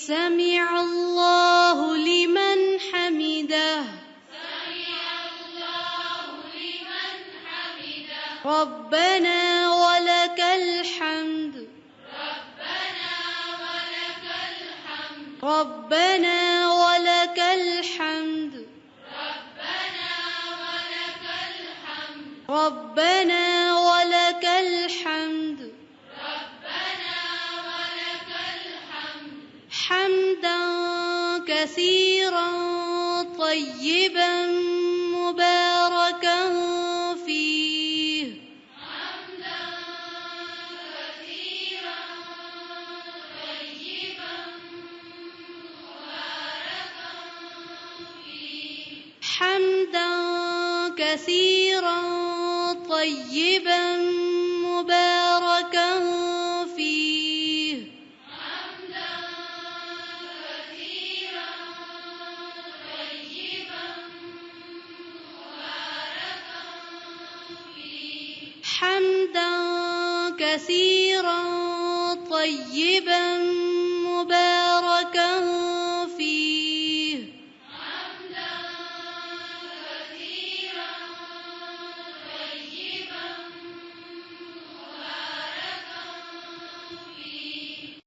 سمع الله لمن حمده ربنا ولك الحمد ربنا ولك الحمد ربنا ولك الحمد حمدا كثيرا طيبا مباركا فيه حمدا كثيرا طيبا مباركا فيه حمدا كثيرا طيبا